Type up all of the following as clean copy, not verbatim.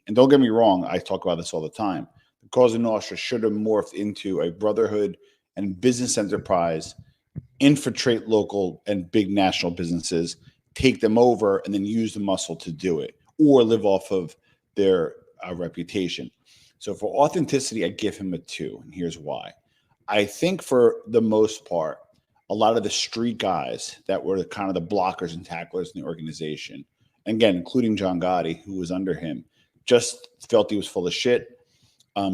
and don't get me wrong, I talk about this all the time, the Cosa Nostra should have morphed into a brotherhood and business enterprise, infiltrate local and big national businesses, take them over, and then use the muscle to do it, or live off of their reputation. So for authenticity, I give him a 2, and here's why. I think for the most part, a lot of the street guys that were kind of the blockers and tacklers in the organization, and again, including John Gotti, who was under him, just felt he was full of shit,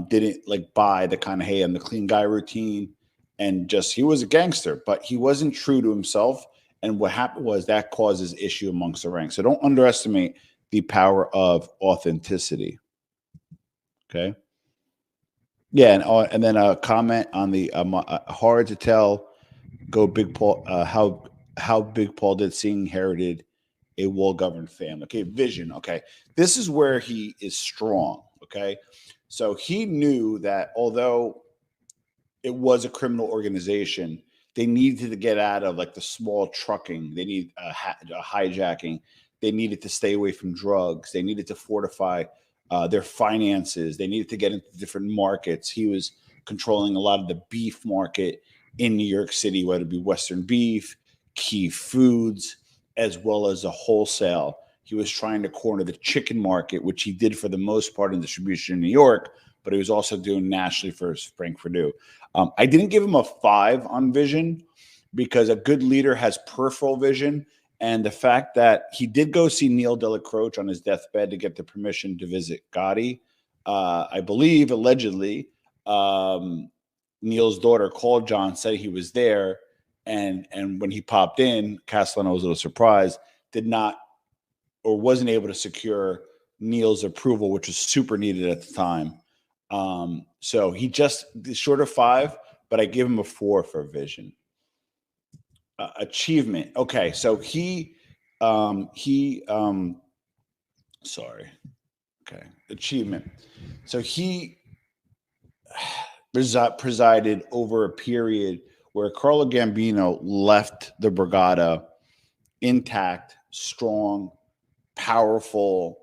didn't like buy the kind of, hey, I'm the clean guy routine, and just, he was a gangster, but he wasn't true to himself. And what happened was that causes issue amongst the ranks. So don't underestimate the power of authenticity. Okay. Yeah, and then a comment on the hard to tell. Go Big Paul. How Big Paul did seeing inherited a well-governed family. Okay, vision. Okay, this is where he is strong. Okay, so he knew that although it was a criminal organization, they needed to get out of like the small trucking. They need hijacking. They needed to stay away from drugs. They needed to fortify their finances. They needed to get into different markets. He was controlling a lot of the beef market in New York City, whether it be Western beef, Key Foods, as well as a wholesale. He was trying to corner the chicken market, which he did for the most part in distribution in New York, but he was also doing nationally for Frank Perdue. I didn't give him a 5 on vision because a good leader has peripheral vision. And the fact that he did go see Neil Della Croce on his deathbed to get the permission to visit Gotti, I believe, allegedly, Neil's daughter called John, said he was there, and when he popped in, Castellano was a little surprised, did not or wasn't able to secure Neil's approval, which was super needed at the time. So he just short of 5, but I give him a 4 for vision. Achievement. Okay, so sorry. Okay, achievement. So he presided over a period where Carlo Gambino left the Brigada intact, strong, powerful,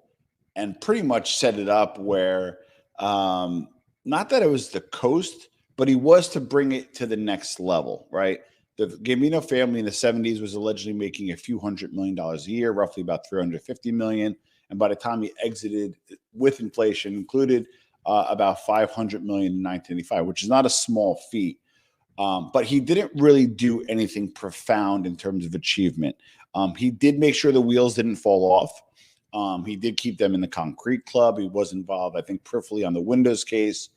and pretty much set it up where not that it was the coast, but he was to bring it to the next level, right? The Gambino family in the 70s was allegedly making a few $100 million a year, roughly about $350 million. And by the time he exited with inflation included, about $500 million in 1985, which is not a small feat. But he didn't really do anything profound in terms of achievement. He did make sure the wheels didn't fall off. He did keep them in the concrete club. He was involved, I think, peripherally on the Windows case.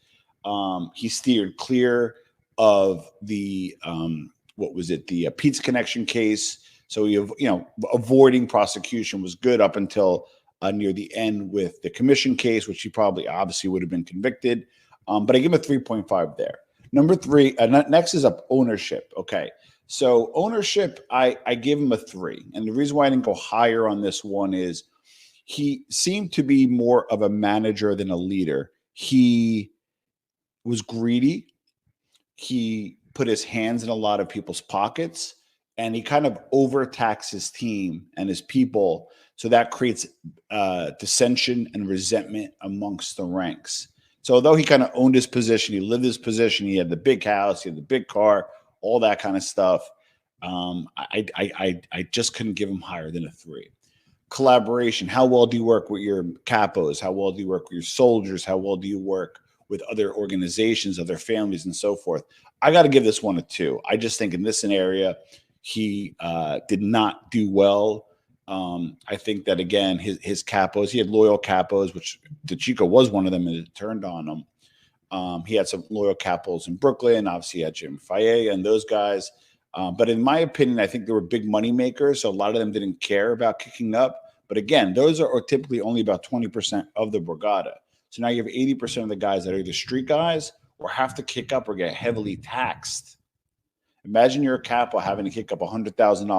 He steered clear of the the Pizza Connection case. So avoiding prosecution was good up until near the end with the commission case, which he probably obviously would have been convicted. But I give him a 3.5 there. Number 3, next is up ownership. Okay, so ownership, I give him a 3, and the reason why I didn't go higher on this one is he seemed to be more of a manager than a leader. He was greedy. He put his hands in a lot of people's pockets, and he kind of overtaxed his team and his people. So that creates dissension and resentment amongst the ranks. So although he kind of owned his position, he lived his position, he had the big house, he had the big car, all that kind of stuff. I just couldn't give him higher than a 3. Collaboration. How well do you work with your capos? How well do you work with your soldiers? How well do you work with other organizations, other families, and so forth? I got to give this one a 2. I just think in this scenario, he did not do well. I think that, again, his capos, he had loyal capos, which DeChico was one of them, and it turned on him. He had some loyal capos in Brooklyn. Obviously, he had Jim Faye and those guys. But in my opinion, I think they were big money makers, so a lot of them didn't care about kicking up. But again, those are typically only about 20% of the Brigada. So now you have 80% of the guys that are either street guys or have to kick up or get heavily taxed. Imagine you're a capo having to kick up $100,000